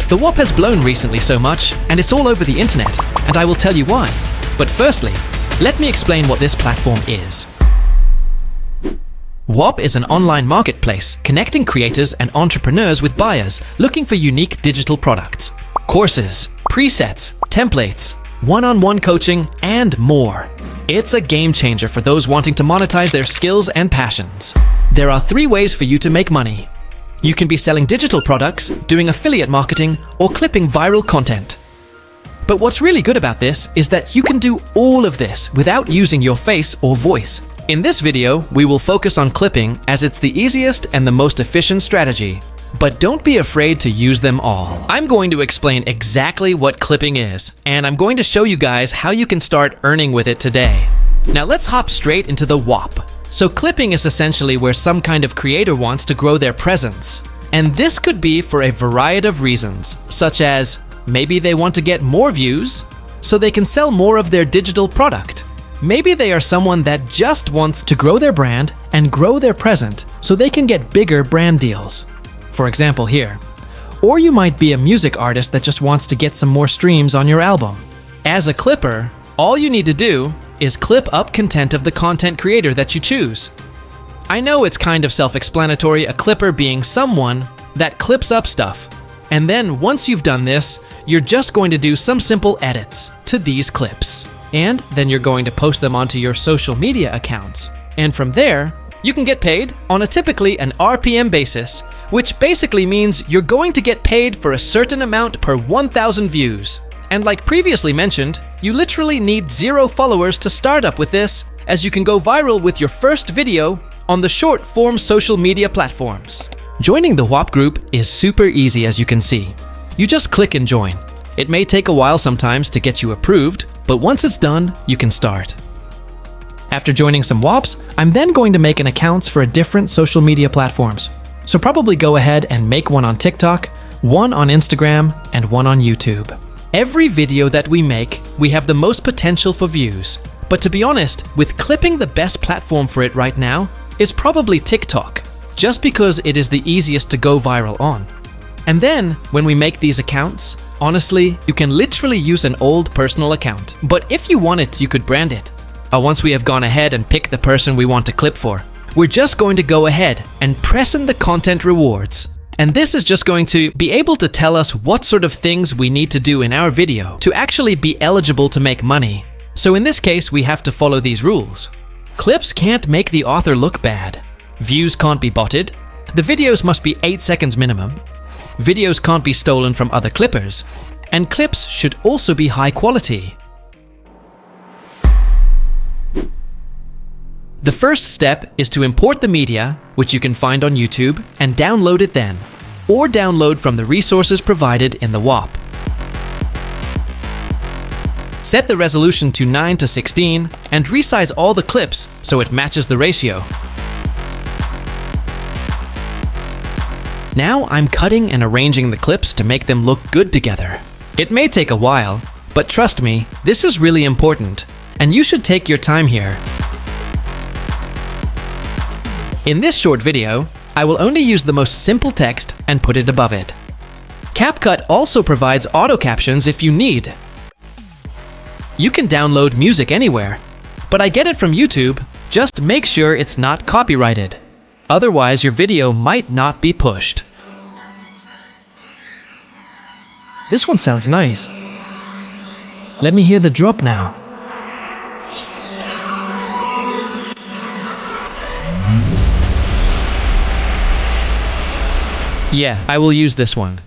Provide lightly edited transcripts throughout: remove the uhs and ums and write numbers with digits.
The Whop has blown recently so much, and it's all over the internet, and I will tell you why. But firstly, let me explain what this platform is. Whop is an online marketplace connecting creators and entrepreneurs with buyers looking for unique digital products, courses, presets, templates, one-on-one coaching, and more. It's a game changer for those wanting to monetize their skills and passions. There are 3 ways for you to make money. You can be selling digital products, doing affiliate marketing, or clipping viral content. But what's really good about this is that you can do all of this without using your face or voice. In this video, we will focus on clipping as it's the easiest and the most efficient strategy. But don't be afraid to use them all. I'm going to explain exactly what clipping is, and I'm going to show you guys how you can start earning with it today. Now let's hop straight into the Whop. So clipping is essentially where some kind of creator wants to grow their presence. And this could be for a variety of reasons, such as maybe they want to get more views so they can sell more of their digital product. Maybe they are someone that just wants to grow their brand and grow their presence so they can get bigger brand deals. For example here. Or you might be a music artist that just wants to get some more streams on your album. As a clipper, all you need to do is clip up content of the content creator that you choose. I know it's kind of self-explanatory, a clipper being someone that clips up stuff. And then once you've done this, you're just going to do some simple edits to these clips. And then you're going to post them onto your social media accounts. And from there, you can get paid on a typically an RPM basis, which basically means you're going to get paid for a certain amount per 1,000 views. And like previously mentioned, you literally need 0 followers to start up with this, as you can go viral with your first video on the short form social media platforms. Joining the Whop group is super easy, as you can see. You just click and join. It may take a while sometimes to get you approved, but once it's done, you can start. After joining some Whops, I'm then going to make an accounts for different social media platforms. So probably go ahead and make one on TikTok, one on Instagram, and one on YouTube. Every video that we make, we have the most potential for views. But to be honest, with clipping, the best platform for it right now is probably TikTok, just because it is the easiest to go viral on. And then, when we make these accounts, honestly, you can literally use an old personal account. But if you wanted, you could brand it. Once we have gone ahead and picked the person we want to clip for, we're just going to go ahead and press in the content rewards. And this is just going to be able to tell us what sort of things we need to do in our video to actually be eligible to make money. So in this case, we have to follow these rules. Clips can't make the author look bad. Views can't be botted. The videos must be 8 seconds minimum. Videos can't be stolen from other clippers. And clips should also be high quality. The first step is to import the media, which you can find on YouTube, and download it then, or download from the resources provided in the Whop. Set the resolution to 9:16 and resize all the clips so it matches the ratio. Now I'm cutting and arranging the clips to make them look good together. It may take a while, but trust me, this is really important, and you should take your time here. In this short video, I will only use the most simple text and put it above it. CapCut also provides auto captions if you need. You can download music anywhere, but I get it from YouTube. Just make sure it's not copyrighted. Otherwise, your video might not be pushed. This one sounds nice. Let me hear the drop now. Yeah, I will use this one.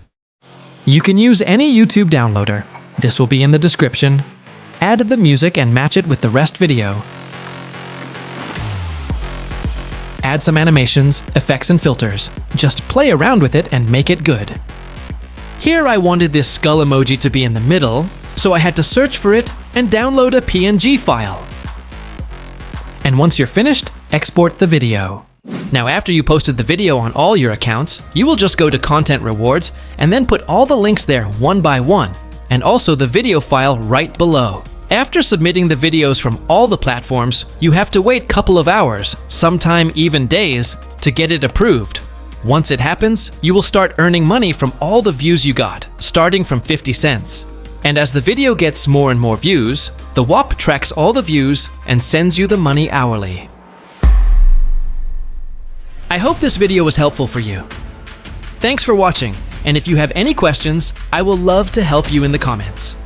You can use any YouTube downloader. This will be in the description. Add the music and match it with the rest video. Add some animations, effects, and filters. Just play around with it and make it good. Here I wanted this skull emoji to be in the middle, so I had to search for it and download a PNG file. And once you're finished, export the video. Now after you posted the video on all your accounts, you will just go to Content Rewards and then put all the links there one by one, and also the video file right below. After submitting the videos from all the platforms, you have to wait a couple of hours, sometime even days, to get it approved. Once it happens, you will start earning money from all the views you got, starting from 50 cents. And as the video gets more and more views, the Whop tracks all the views and sends you the money hourly. I hope this video was helpful for you. Thanks for watching, and if you have any questions, I will love to help you in the comments.